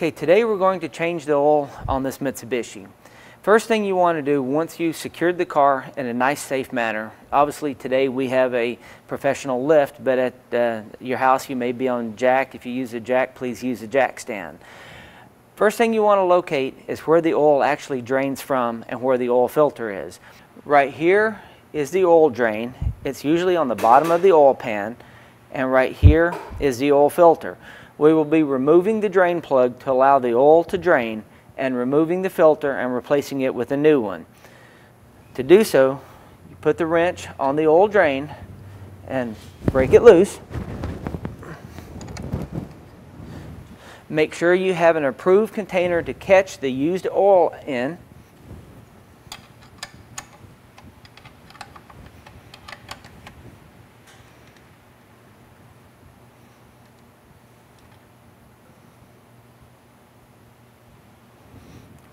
Okay, today we're going to change the oil on this Mitsubishi. First thing you want to do once you've secured the car in a nice safe manner, obviously today we have a professional lift, but at your house you may be on jack. If you use a jack, please use a jack stand. First thing you want to locate is where the oil actually drains from and where the oil filter is. Right here is the oil drain. It's usually on the bottom of the oil pan, and right here is the oil filter. We will be removing the drain plug to allow the oil to drain and removing the filter and replacing it with a new one. To do so, you put the wrench on the oil drain and break it loose. Make sure you have an approved container to catch the used oil in.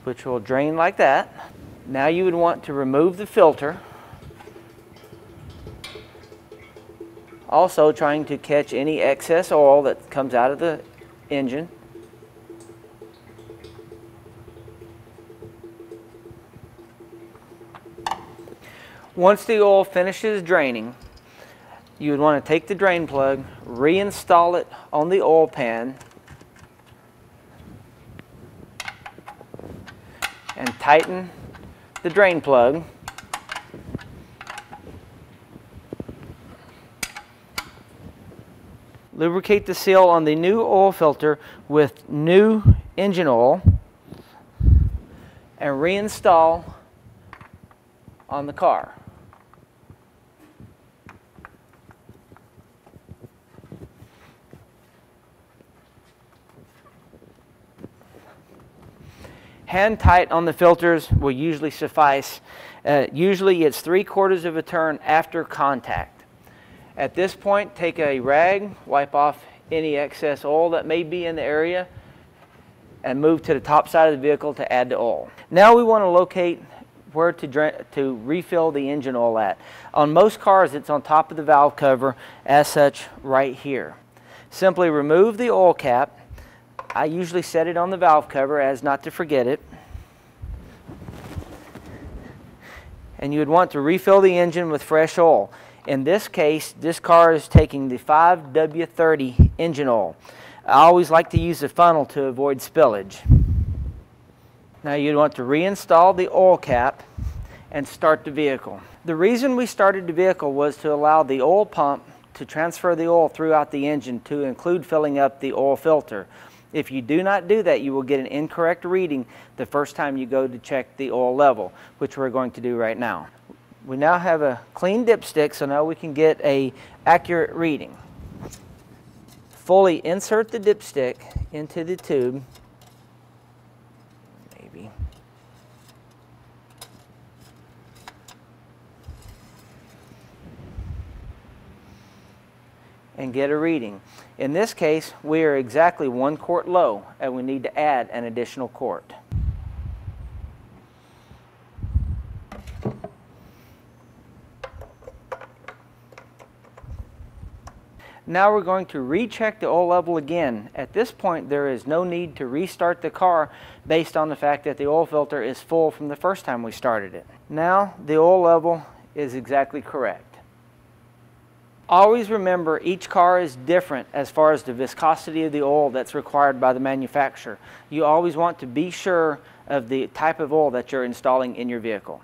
Which will drain like that. Now you would want to remove the filter. Also trying to catch any excess oil that comes out of the engine. Once the oil finishes draining, you would want to take the drain plug, reinstall it on the oil pan, and tighten the drain plug. Lubricate the seal on the new oil filter with new engine oil and reinstall on the car. Hand tight on the filters will usually suffice. Usually it's 3/4 of a turn after contact. At this point, take a rag, wipe off any excess oil that may be in the area, and move to the top side of the vehicle to add the oil. Now we want to locate where to refill the engine oil at. On most cars, it's on top of the valve cover, as such right here. Simply remove the oil cap. I usually set it on the valve cover as not to forget it. And you would want to refill the engine with fresh oil. In this case, this car is taking the 5W30 engine oil. I always like to use the funnel to avoid spillage. Now you'd want to reinstall the oil cap and start the vehicle. The reason we started the vehicle was to allow the oil pump to transfer the oil throughout the engine to include filling up the oil filter. If you do not do that, you will get an incorrect reading the first time you go to check the oil level, which we're going to do right now. We now have a clean dipstick, so now we can get an accurate reading. Fully insert the dipstick into the tube. Maybe. And get a reading. In this case, we are exactly 1 quart low, and we need to add an additional quart. Now we're going to recheck the oil level again. At this point, there is no need to restart the car based on the fact that the oil filter is full from the first time we started it. Now the oil level is exactly correct. Always remember, each car is different as far as the viscosity of the oil that's required by the manufacturer. You always want to be sure of the type of oil that you're installing in your vehicle.